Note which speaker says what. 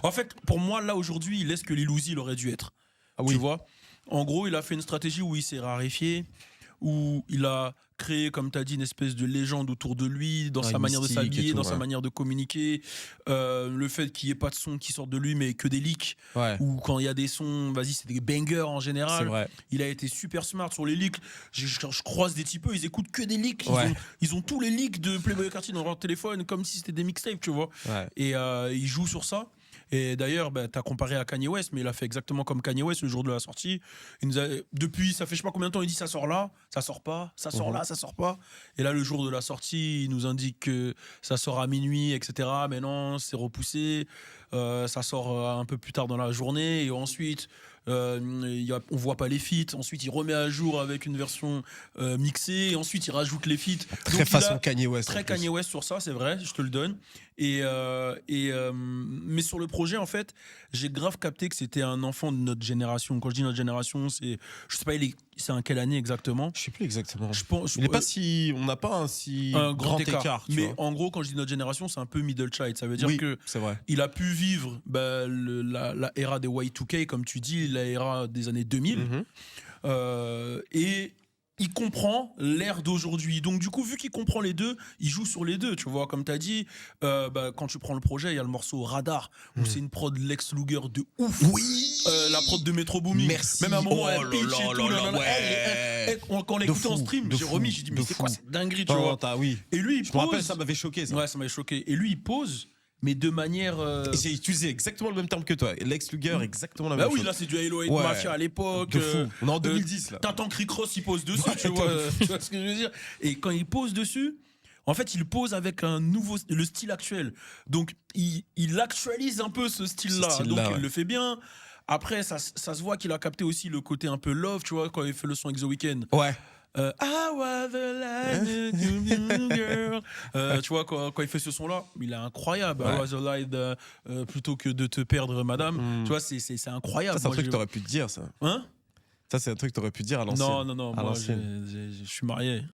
Speaker 1: En fait, pour moi, là, aujourd'hui, il est ce que Lil Uzi il aurait dû être.
Speaker 2: Ah
Speaker 1: Tu
Speaker 2: oui.
Speaker 1: vois? En gros, il a fait une stratégie où il s'est raréfié, où il a créé, comme tu as dit, une espèce de légende autour de lui, dans
Speaker 2: Ouais,
Speaker 1: sa manière de
Speaker 2: mystique et
Speaker 1: s'habiller,
Speaker 2: tout,
Speaker 1: dans sa
Speaker 2: ouais.
Speaker 1: manière de communiquer, le fait qu'il n'y ait pas de son qui sortent de lui, mais que des leaks,
Speaker 2: Ouais,
Speaker 1: ou quand il y a des sons, vas-y, c'est des bangers en
Speaker 2: c'est
Speaker 1: général.
Speaker 2: vrai.
Speaker 1: Il a été super smart sur les leaks. Je croise des typeux, ils écoutent que des leaks.
Speaker 2: Ouais.
Speaker 1: Ils ont tous les leaks de Playboy Carti dans leur téléphone, comme si c'était des mixtapes, tu vois.
Speaker 2: Ouais.
Speaker 1: Et il joue sur ça. Et d'ailleurs, bah, t'as comparé à Kanye West, mais il a fait exactement comme Kanye West le jour de la sortie. Depuis, ça fait je sais pas combien de temps, il dit ça sort là, ça sort pas, ça sort là, ça sort pas. Et là, le jour de la sortie, il nous indique que ça sort à minuit, etc. Mais non, c'est repoussé. Ça sort un peu plus tard dans la journée. Et ensuite, on voit pas les feats. Ensuite, il remet à jour avec une version mixée. Et ensuite, il rajoute les feats.
Speaker 2: Très
Speaker 1: Donc,
Speaker 2: façon Kanye West.
Speaker 1: Très
Speaker 2: en plus.
Speaker 1: Kanye West sur ça, c'est vrai, je te le donne. Mais sur le projet, en fait, j'ai grave capté que c'était un enfant de notre génération. Quand je dis notre génération, c'est, je sais pas, c'est en quelle année exactement.
Speaker 2: Je sais plus exactement.
Speaker 1: Je pense,
Speaker 2: Il est pas si, on n'a pas un si
Speaker 1: un
Speaker 2: grand écart. tu
Speaker 1: Mais
Speaker 2: vois.
Speaker 1: en gros, quand je dis notre génération, c'est un peu middle child. Ça veut dire
Speaker 2: Oui,
Speaker 1: que
Speaker 2: c'est vrai.
Speaker 1: il a pu vivre la era des Y2K, comme tu dis, la era des années 2000.
Speaker 2: Mhm.
Speaker 1: Et il comprend l'ère d'aujourd'hui. Donc, du coup, vu qu'il comprend les deux, il joue sur les deux. Tu vois, comme tu as dit, quand tu prends le projet, il y a le morceau Radar, où c'est une prod Lex Luger de ouf.
Speaker 2: Oui.
Speaker 1: La prod de Metro Boomin.
Speaker 2: Merci.
Speaker 1: Même à un moment,
Speaker 2: Oh
Speaker 1: elle
Speaker 2: là
Speaker 1: pitch
Speaker 2: là
Speaker 1: et
Speaker 2: là
Speaker 1: tout.
Speaker 2: là,
Speaker 1: nanana.
Speaker 2: ouais.
Speaker 1: Quand on
Speaker 2: De
Speaker 1: l'écoutait en
Speaker 2: fou,
Speaker 1: stream,
Speaker 2: de
Speaker 1: j'ai
Speaker 2: fou,
Speaker 1: remis, j'ai dit, mais
Speaker 2: de
Speaker 1: c'est quoi
Speaker 2: fou.
Speaker 1: cette dinguerie, tu
Speaker 2: Non,
Speaker 1: vois.
Speaker 2: oui.
Speaker 1: Et lui, il
Speaker 2: Je me rappelle,
Speaker 1: pose.
Speaker 2: ça m'avait choqué. Ça.
Speaker 1: Ouais, ça m'avait choqué. Et lui, il pose, mais de manière.
Speaker 2: Et j'ai utilisé exactement le même terme que toi. Lex Luger, exactement la
Speaker 1: Bah
Speaker 2: même
Speaker 1: oui,
Speaker 2: chose.
Speaker 1: là, c'est du Halo 8
Speaker 2: Ouais.
Speaker 1: Mafia à l'époque.
Speaker 2: De fou. On est en 2010 là.
Speaker 1: Tintin Cricross, il pose dessus,
Speaker 2: Ouais,
Speaker 1: tu vois ce que je veux dire. Et quand il pose dessus, en fait, il pose avec le style actuel. Donc, il actualise un peu ce style-là.
Speaker 2: Ce style-là,
Speaker 1: Donc,
Speaker 2: ouais.
Speaker 1: il le fait bien. Après, ça se voit qu'il a capté aussi le côté un peu love, tu vois, quand il fait le son avec The Weeknd.
Speaker 2: Ouais.
Speaker 1: I was the light, girl. Tu vois, quand il fait ce son-là, il est incroyable.
Speaker 2: Ouais.
Speaker 1: I was the light, plutôt que de te perdre, madame. Tu vois, c'est incroyable.
Speaker 2: Ça, c'est un
Speaker 1: Moi,
Speaker 2: truc que t'aurais pu te dire, ça.
Speaker 1: Hein?
Speaker 2: Ça, c'est un truc que t'aurais pu dire à l'ancienne.
Speaker 1: Non,
Speaker 2: À
Speaker 1: moi,
Speaker 2: l'ancienne.
Speaker 1: je suis marié.